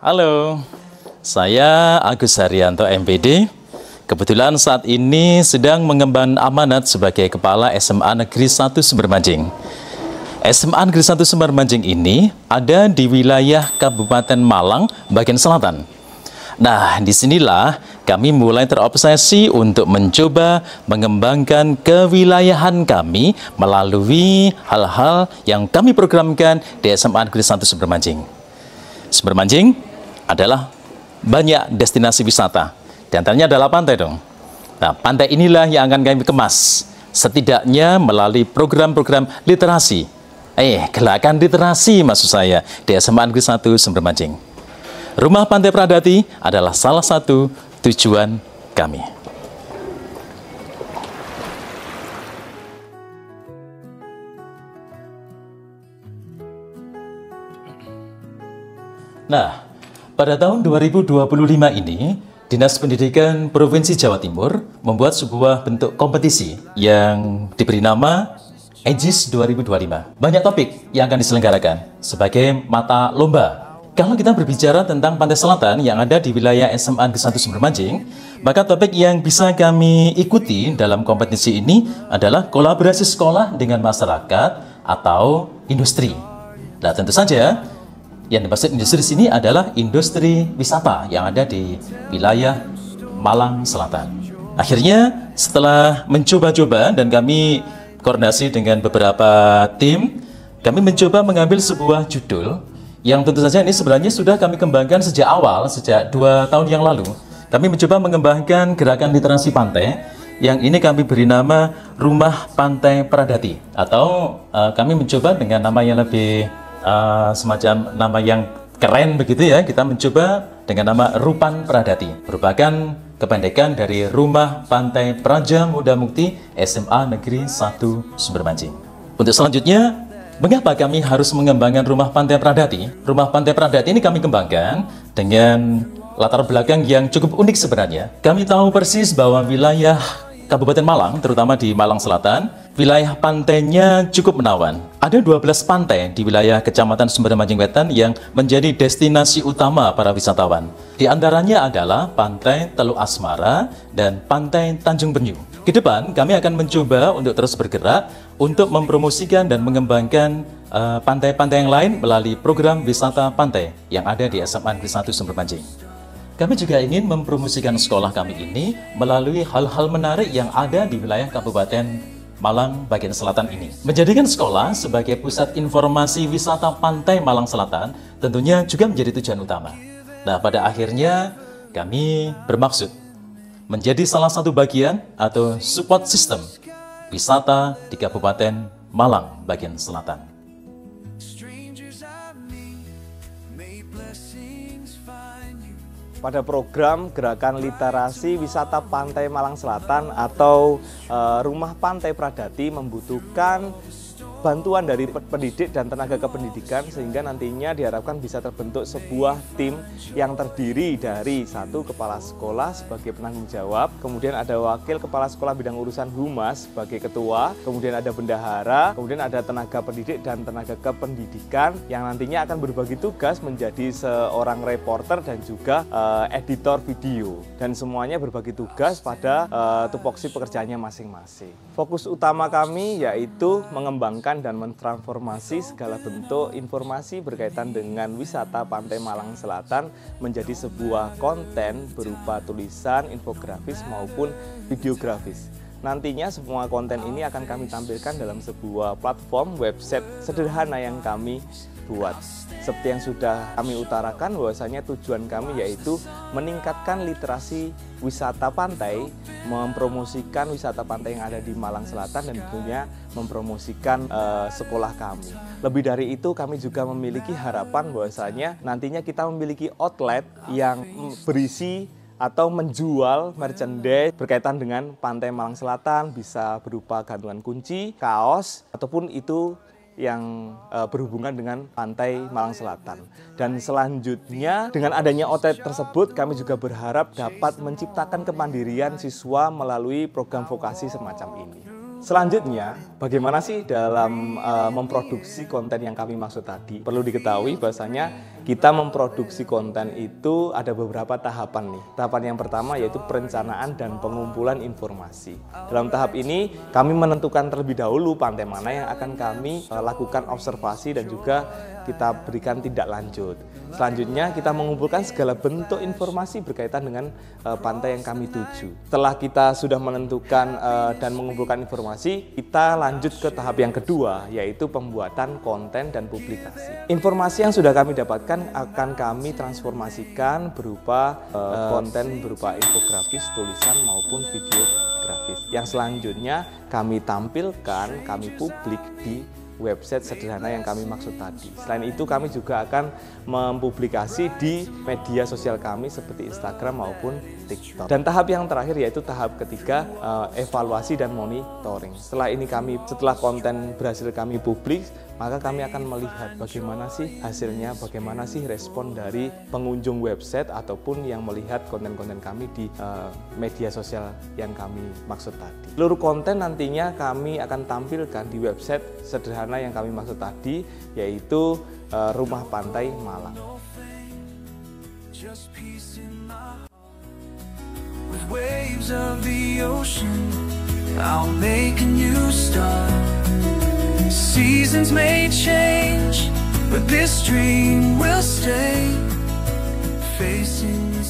Halo, saya Agus Haryanto MPD. Kebetulan saat ini sedang mengemban amanat sebagai Kepala SMA Negeri 1 Sumbermanjing. SMA Negeri 1 Sumbermanjing ini ada di wilayah Kabupaten Malang, bagian selatan. Nah, disinilah kami mulai terobsesi untuk mencoba mengembangkan kewilayahan kami melalui hal-hal yang kami programkan di SMA Negeri 1 Sumbermanjing. Sumbermanjing adalah banyak destinasi wisata, di antaranya adalah pantai dong. Nah, pantai inilah yang akan kami kemas, setidaknya melalui program-program literasi. Gerakan literasi maksud saya di SMA Negeri 1 Sumbermanjing. Rumah Pantai Pradati adalah salah satu tujuan kami. Nah, pada tahun 2025 ini, Dinas Pendidikan Provinsi Jawa Timur membuat sebuah bentuk kompetisi yang diberi nama EJIS 2025. Banyak topik yang akan diselenggarakan sebagai mata lomba. Kalau kita berbicara tentang pantai selatan yang ada di wilayah SMA Negeri 1 Sumbermanjing, maka topik yang bisa kami ikuti dalam kompetisi ini adalah kolaborasi sekolah dengan masyarakat atau industri. Nah, tentu saja yang dimaksud industri di sini adalah industri wisata yang ada di wilayah Malang Selatan. Akhirnya setelah mencoba-coba dan kami koordinasi dengan beberapa tim, kami mencoba mengambil sebuah judul yang tentu saja ini sebenarnya sudah kami kembangkan sejak awal, sejak 2 tahun yang lalu. Kami mencoba mengembangkan gerakan literasi pantai, yang ini kami beri nama Rumah Pantai Pradati. Atau kami mencoba dengan nama yang lebih semacam nama yang keren begitu ya, kita mencoba dengan nama Rupan Pradati. Merupakan kependekan dari Rumah Pantai Praja Muda Mukti SMA Negeri 1 Sumbermanjing. Untuk selanjutnya, mengapa kami harus mengembangkan Rumah Pantai Pradati? Rumah Pantai Pradati ini kami kembangkan dengan latar belakang yang cukup unik sebenarnya. Kami tahu persis bahwa wilayah Kabupaten Malang, terutama di Malang Selatan, wilayah pantainya cukup menawan. Ada 12 pantai di wilayah Kecamatan Sumbermanjing Wetan yang menjadi destinasi utama para wisatawan. Di antaranya adalah Pantai Teluk Asmara dan Pantai Tanjung Penyu. Ke depan, kami akan mencoba untuk terus bergerak untuk mempromosikan dan mengembangkan pantai-pantai yang lain melalui program wisata pantai yang ada di SMA Negeri 1 Sumbermanjing. Kami juga ingin mempromosikan sekolah kami ini melalui hal-hal menarik yang ada di wilayah Kabupaten Malang bagian selatan ini. Menjadikan sekolah sebagai pusat informasi wisata pantai Malang Selatan tentunya juga menjadi tujuan utama. Nah, pada akhirnya kami bermaksud menjadi salah satu bagian atau support system wisata di Kabupaten Malang bagian selatan. Pada program Gerakan Literasi Wisata Pantai Malang Selatan atau Rumah Pantai Pradati membutuhkan bantuan dari pendidik dan tenaga kependidikan sehingga nantinya diharapkan bisa terbentuk sebuah tim yang terdiri dari satu kepala sekolah sebagai penanggung jawab, kemudian ada wakil kepala sekolah bidang urusan humas sebagai ketua, kemudian ada bendahara, kemudian ada tenaga pendidik dan tenaga kependidikan yang nantinya akan berbagi tugas menjadi seorang reporter dan juga editor video, dan semuanya berbagi tugas pada tupoksi pekerjaannya masing-masing. Fokus utama kami yaitu mengembangkan dan mentransformasi segala bentuk informasi berkaitan dengan wisata Pantai Malang Selatan menjadi sebuah konten berupa tulisan, infografis maupun videografis. Nantinya semua konten ini akan kami tampilkan dalam sebuah platform website sederhana yang kami buat. Seperti yang sudah kami utarakan bahwasanya tujuan kami yaitu meningkatkan literasi wisata pantai, mempromosikan wisata pantai yang ada di Malang Selatan dan tentunya mempromosikan sekolah kami. Lebih dari itu kami juga memiliki harapan bahwasanya nantinya kita memiliki outlet yang berisi atau menjual merchandise berkaitan dengan Pantai Malang Selatan, bisa berupa gantungan kunci, kaos, ataupun itu yang berhubungan dengan Pantai Malang Selatan. Dan selanjutnya dengan adanya outlet tersebut kami juga berharap dapat menciptakan kemandirian siswa melalui program vokasi semacam ini. Selanjutnya, bagaimana sih dalam memproduksi konten yang kami maksud tadi? Perlu diketahui bahwasanya Kita memproduksi konten itu ada beberapa tahapan nih. Tahapan yang pertama yaitu perencanaan dan pengumpulan informasi. Dalam tahap ini kami menentukan terlebih dahulu pantai mana yang akan kami lakukan observasi dan juga kita berikan tindak lanjut. Selanjutnya kita mengumpulkan segala bentuk informasi berkaitan dengan pantai yang kami tuju. Setelah kita sudah menentukan dan mengumpulkan informasi, kita lanjut ke tahap yang kedua, yaitu pembuatan konten dan publikasi. Informasi yang sudah kami dapatkan akan kami transformasikan berupa konten berupa infografis, tulisan maupun video grafis. Yang selanjutnya kami tampilkan, kami publik di website sederhana yang kami maksud tadi. Selain itu kami juga akan mempublikasi di media sosial kami seperti Instagram maupun TikTok. Dan tahap yang terakhir yaitu tahap ketiga, evaluasi dan monitoring. Setelah konten berhasil kami publik, maka kami akan melihat bagaimana sih hasilnya, bagaimana sih respon dari pengunjung website ataupun yang melihat konten-konten kami di media sosial yang kami maksud tadi. Seluruh konten nantinya kami akan tampilkan di website sederhana yang kami maksud tadi, yaitu Rumah Pantai Malang. Waves of the ocean, I'll make a new start. Seasons may change, but this dream will stay. Facing the